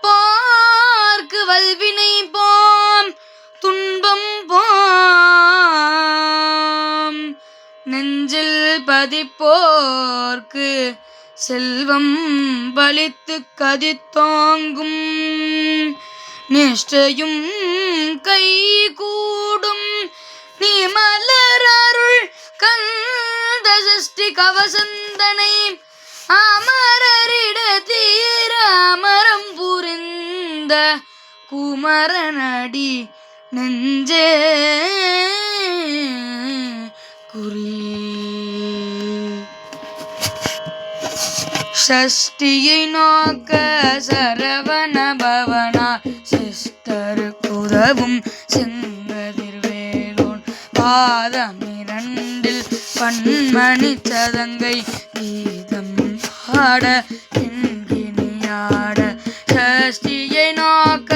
தூதிப்பார்க்கு வல்வினை போம் துன்பம் போம் நெஞ்சில் பதிப்போர்க்கு செல்வம் பலித்து கதித்தோங்கும் நிஷ்டையும் கை கூடும் நீ மலரருள் கந்த சஷ்டி கவசந்தனை அமரரிட தீர அமரம் புரிந்த குமரனடி நெஞ்சே குறி. ஷஷ்டியை நோக்க சரவண பவனார் சிஸ்டருக்குதவும் செங்கதிர்வேலோன் பாதமிரண்டில் பன்மணி சதங்கை கீதம் ஆட என்கினியாட. ஷஷ்டியை நோக்க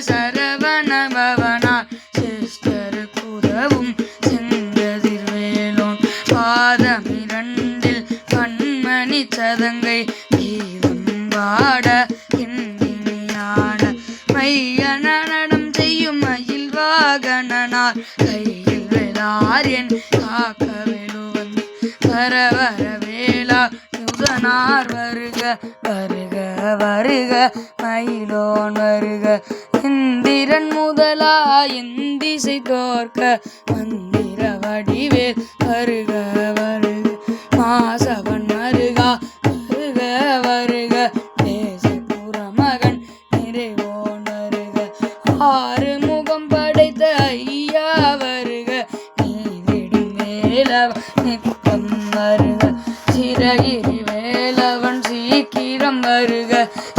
சரவண பவனார் சிஸ்டருக்குதவும் செங்கதிர்வேலோன் பாதமிரண்டில் பன்மணி சதங்கை கீதம் பாட என்கினியாட. மையன நடம் செய்யும் மயில் வாகனனார் கையில் வேளாரியன் காக்க வெளுவன் வர வர வேளா யுதனார் வருக வருக வருக மயிலோன் வருக. இந்திரன் முதலா எந்திசை தோற்க மந்திர வடிவேல் வருக வருக மாசவன் வருகா வருக வருக தேசபுர மகன் நிறைவோன் வருக. ஆறு முகம் படைத்த ஐயா வருக நீதிடும் வேலவன் நித்தம் வருக. சிறகிரி வேலவன் சீக்கிரம் வருக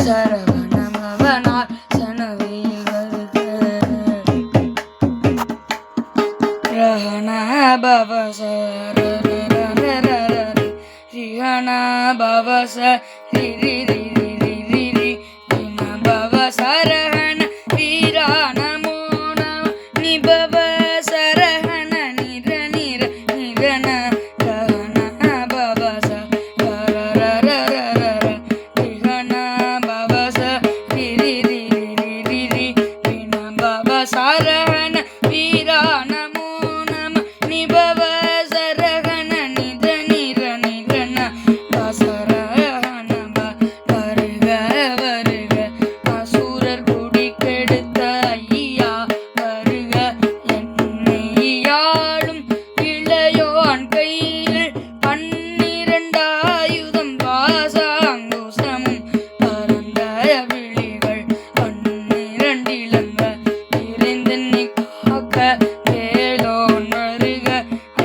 சரவணமவனார் சனவையில் வருக. ரஹண பவச ரிஹண பவச ரிரி ரிரி ரிரி ரின பவச ரஹண வீரா நமோ நம நிபவ சரஹண நிர நிர நிரண ரஹண பவச ரிஹண பவச ரிரி ரிரி ரிரி ரின பவச ரஹண வீரா நமோ நம நிபவ சரஹண நித நிர நிரண வசரஹண வருக வருக அசுரர் குடி கெடுத்த ஐயா வருக. என்னையாளும் இளையோன் கையில் 12 ஆயுதம் பாசாங்குசமும் பரந்த விழிகள் 12 இளங்க விரைந்தெண்ணி காக்க வேலோன் வருக.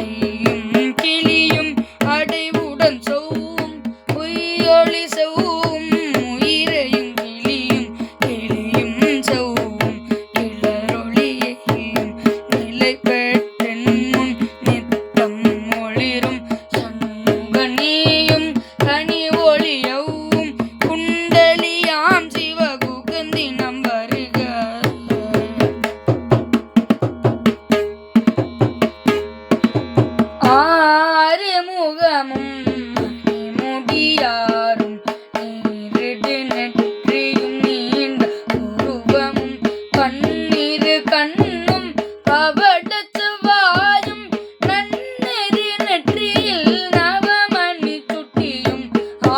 ஐயும் கிளியும் அடைவுடன் சௌவும் பொய்யொளி சௌவும் உயிரையும் கிளியும் கிளியும் சௌவும் கிளரொளியையும் நிலை பெற்றென் முன் நித்தம் ஒளிரும் சண்முகனியும் கனி ஒளியவும் குண்டலியாம் சிவகுகந்தினம் வருக. ஆறு முகமும் மணிமுடியாரும் நீரிடு நெற்றியும் நீண்ட உருவமும் பன்னிரு கண்ணும் பவடச் செவ்வாயும் நன்னெறி நெற்றியில் நவமணி சுட்டியும்.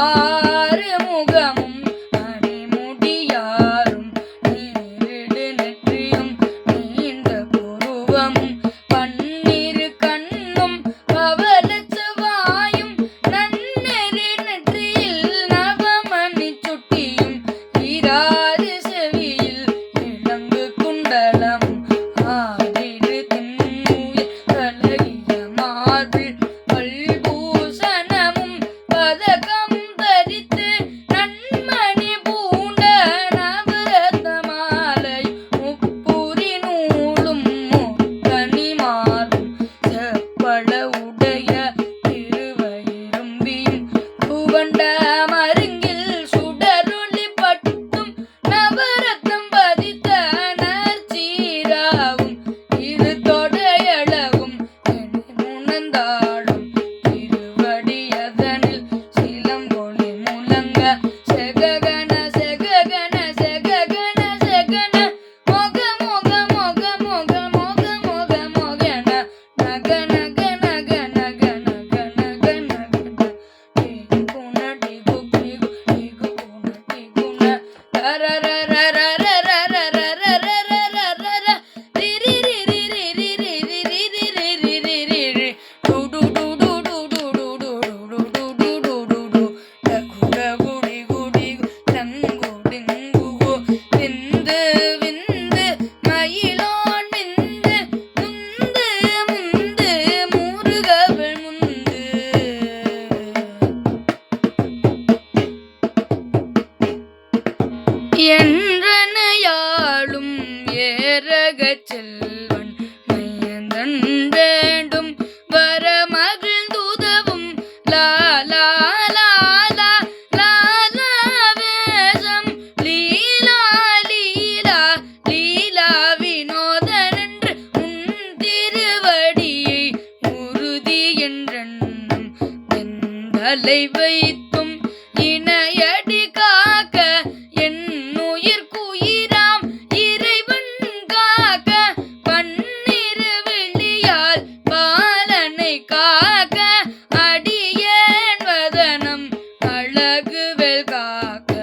ஆறு முகமும் மணிமுடியாரும் நீரிடு நெற்றியும் நீண்ட உருவமும் பன்னிரு கண்ணும் பவளச் செவ்வாயும் நன்னெறி நெற்றியில் நவமணி சுட்டியும். ஈராறு செவியில் இளங்கு குண்டலமும் ஆதிரு தென்னுயிர் கலகிய மார்பில் பல்பூசணமும் பதகம் தரித்து நன்மணி பூண்ட நவரத்ன மாலை முப்புரி நூலும் முக்கணி மார்பும் செப்பள உடைய திருவயிறும்பியும் துவண்ட மருங்கில் சுடரொளி பட்டும் நவரத்னம் பதித்த நற்சீராவும் இரு தொடையளவும் முனந்தாடும் திருவடியதனில் சிலம்பொலி தலை வைத்தும் இணையடி காக்க என் உயிர்க்குயிராம் இறைவன் காக்க பன்னிரு விழியால் பாலனை காக்க அடியேன் வதனம் அழகுவேல் காக்க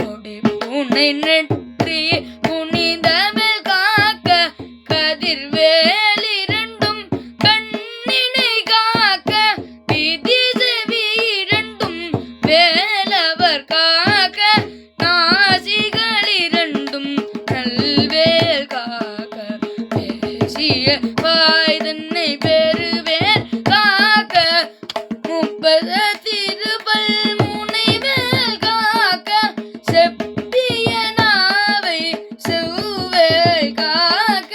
கொடி பூனை நெற்றி புனிதமேல் காக்க கதிர்வேல் இரண்டும் கண்ணினை காக்க விதி செவி இரண்டும் வேலவர் காக்க நாசிகள் இரண்டும் நல்வேல் காக்க பேசிய வாய் தன்னை பெறுவேல் காக்க முப்பது திருபல் முனைவேல் காக்க செப்பிய நாவை செவ்வேல் காக்க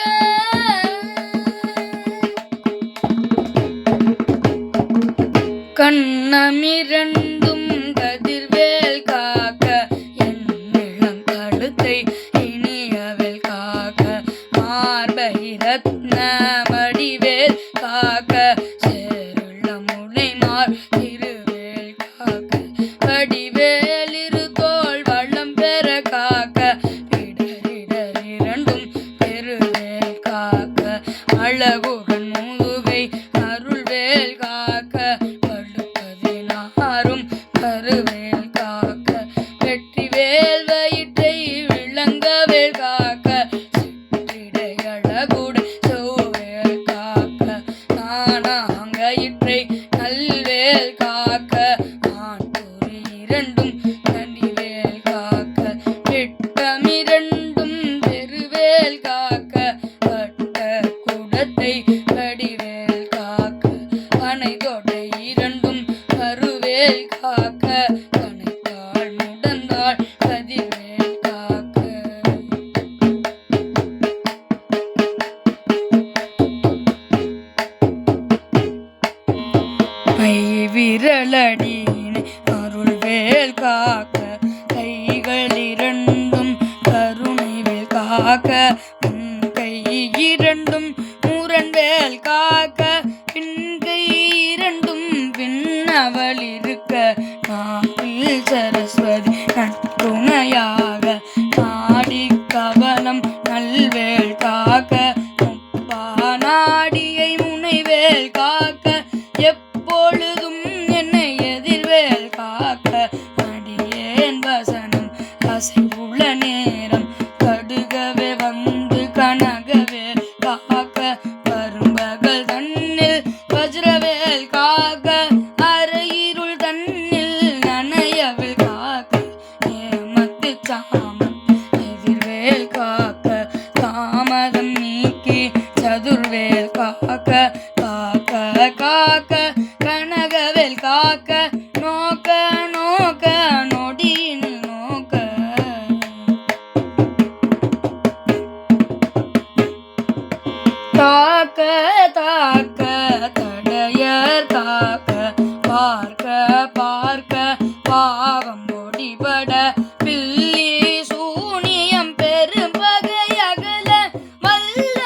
கண்ணமிரண்டும் கதிர்வேல் காக்க என் இளம் கழுத்தை இனியவேல் காக்க மார்பை ரத்ன வடிவேல் காக்க சேருள்ள முனைமார் திருவேல் காக்க வடிவேல் இரு தோள் வள்ளம் பெற காக்க இடரிடர் இரண்டும் பெருவேல் காக்க அழகுடன் முதுகை அருள்வேல் காக்க படுப்பதினாரும் கருவேல் காக்க வெற்றிவேல் வயிற்றை விளங்கவேல் காக்க சிற்றிடை அழகுடன் செவ்வேல் காக்க நானாங்கயிற்றை நல்வேல் காக்க ஆண்புரி இரண்டும் கனிவேல் காக்க விட்டமிரண்டும் பெருவேல் காக்க பட்ட குடத்தை வடிவேல் காக்க பனை தொடை இரண்டும் கருவேல் காக்க கனைத்தாள் முடந்தாள் கதிர்வேல் காக்க கை விரலடியினை அருள்வேல் காக்க கைகள் இரண்டும் கருணைவேல் காக்க உன் கை இரண்டும் முரண்வேல் காக்க பின்கை இரண்டும் பின்னவள் இருக்க நாட்டில் சரஸ்வதி நட்டுணையாக நாடி கவனம் நல்வேல் காக்க முப்பா நாடியை முனைவேல் காக்க எப்பொழுதும் என்னை எதிர்வேல் காக்க அடியேன் வசனம் அசைவுள்ள நேரம் கடுகவே வந்து கனகவேல் காக்க பரும்பகல் தன்னில் வஜ்ரவேல் காக்க அரையிருள் தன்னில் நனையவேல் காக்க ஏமத்து சாமம் எதிர்வேல் காக்க தாமதம் நீக்கி சதுர்வேல் காக்க காக்க காக்க கனகவேல் காக்க நோக்க நோக்க நொடியின் நோக்க தாக்க தாக்க தடையர் காக்க பார்க்க பார்க்க பாவம் ஒடிபட பில்லி சூனியம் பெரும்பகை அகல வல்ல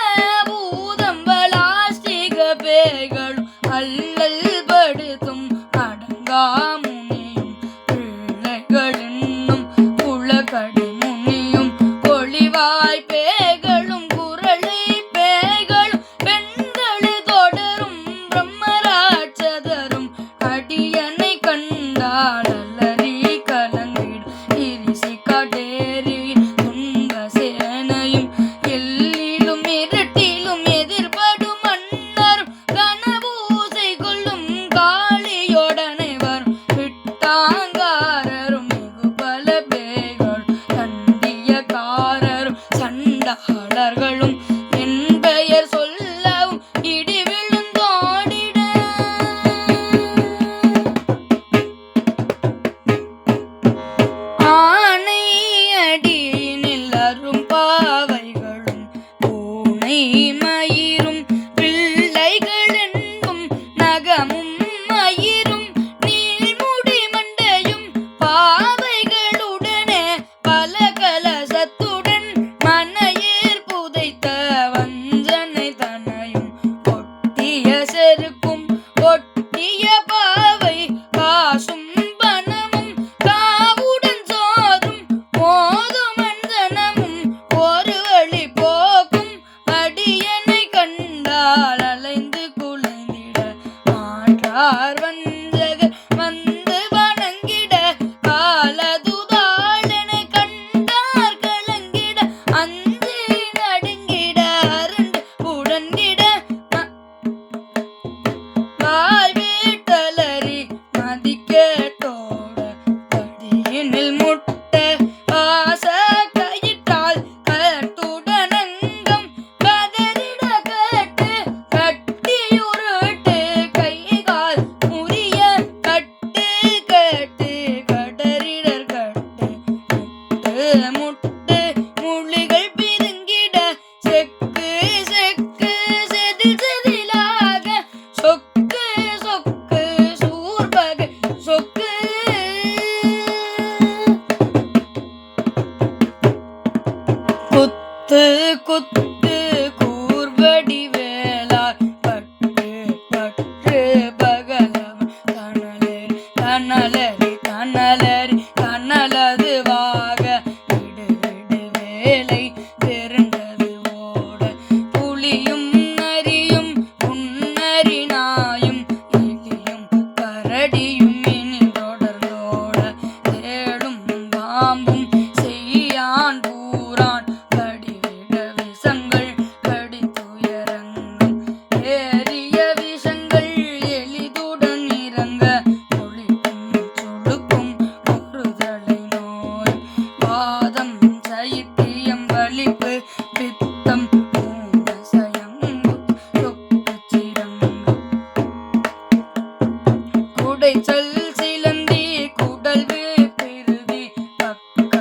பூதம் பலாஸ்திக பேய்களும் அல்லல் படுத்தும் அடங்கா முனியும் பிள்ளைகள் இன்னும் குளக்கடி முனியும் ஒளிவாய் பேய்களும் குரலை பேய்களும் பெண்களை தொடரும் பிரம்மராட்சதரும் அடியனை கண்டால் அல்லறி கலங்கிடும் இரிசி காட்டேரி துன்ப சேனையும் எல்லிலும் இருட்டிலும் எதிர்படும் மன்னரும் கனபூசை கொள்ளும் காளியோடனை வரும் விட்டாங்காரரும் மிகு பல பேய்கள் தண்டியக்காரரும் சண்டாளர்களும் என் பெயர் சொல்லவும் இடி விழுந்தோடிட ஆனை அடியினில் அரும் பாவைகளும் பூனை மயிரும் பிள்ளைகள் என்பும் நகமும் மயிரும் நீள்முடி மண்டையும் குத்து கூர்வடி வேளார் பற்று பற்று பகலவன் கனலேறி கனலறி கனலறி கனலது வாக விடு விடு வேலை பெருண்டது ஓட புலியும் நரியும் புன்னரி நாயும் எலியும் கரடியும் இனி தொடர்ந்தோட தேடும் பாம்பும் செய்யான் பூரான் கடிவிட விஷங்கள் கடித்துயரங்கும் ஏறிய விஷங்கள் எளிதுடன் இறங்க ஒளிக்கும் சுடுக்கும் ஒருதலை நோய் வாதம் சைத்தியம் வலிப்பு பித்தம் மூலசயங்கு தொக்கு சிரங்கு குடைச்சல் சிலந்தி குடல்வு பிருதி பக்க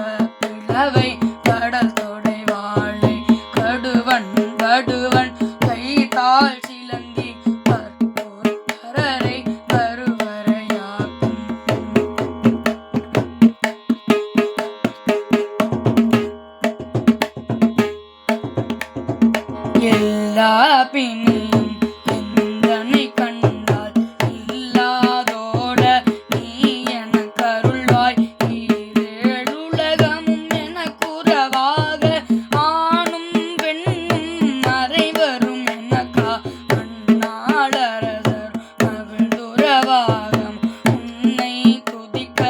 பிளவை கடல் தொடை வாழை கடுவன் வடுவன் கைதாள் சிலந்தி கற்பூர் கரரை கருவரையாக்கும் எல்லா பிணியும் எந்தனை கண்டால் இல்லாதோட நீ எனக் கருள்வாய் ஈரேழுலகமும் எனக்குறவாக ஆணும் பெண்ணும் மறைவரும் எனக்கா அந்நாளரசர் மகிழ்ந்துறவாகம் உன்னை துதிக்க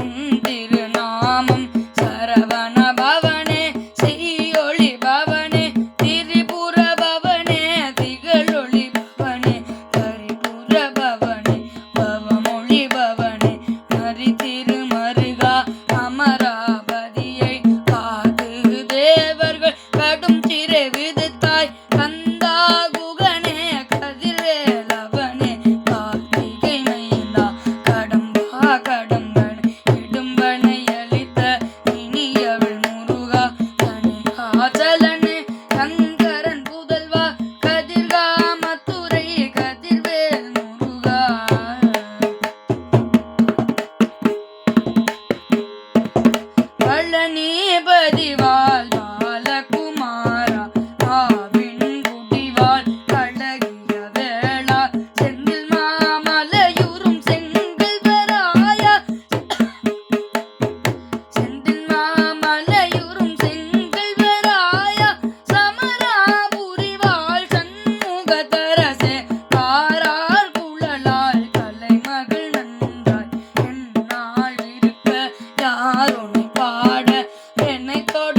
உன் திருநாமம் சரவண பவனே செய்யொளி பவனே திரிபுர பவனே திகழொளி பவனே கரிபுர பவனே பவமொழி பவனே மரி திருமருகா அமராபதியை காது தேவர்கள் கடும் சிறை விடுத்தாய் கந்தா குகனே கதிர்வேலவனே கார்த்திகை மைந்தா கடம்பா கடம்பனை இடும்பனை அளித்த இனியவள் முருகா தனிகாச்சலனே சங்கரன் புதல்வா கதிர்காமத்துறை கதிர்வேல் முருகா பழனிபதிவாள் பாலகுமாரா ஆவின் குடிவாள் கழகிய வேளா செந்தில் மாமலையுறும் செங்கல்வராயா செந்தில் மாமலையுறும் செங்கல்வராயா சமராபுரிவாள் சண்முகதரசே காரார் குழலால் கலைமகள் நன்றாய் என்னால் இருக்க யாருனை பாட என்னை தொட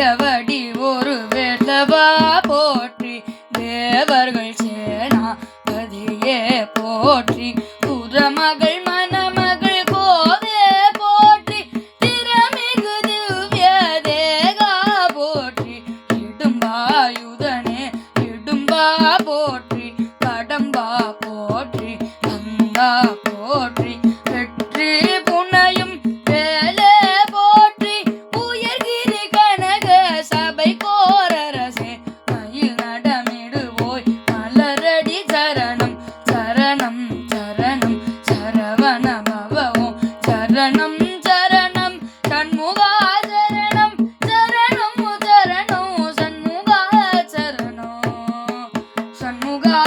சேயவடி ஒரு வேலவா போற்றி தேவர்கள் சேனாபதியே போற்றி புறமகள் மணமகள் கோவே போற்றி திறமிகு திவ்ய தேகா போற்றி இடும்பாயுதனே இடும்பா போற்றி கடம்பா போற்றி கந்தா போற்றி வெற்றி புனையும் வேலே போற்றி உயர்கிரி கனக சபை கோரரசே மயில் நடமிடுவோய் மலரடி சரணம் சரணம் சரணம் சரவண பவம் சரணம் சரணம் சண்முகா சரணம் சரணம் சரணம் சண்முகா சரணம் சண்முகா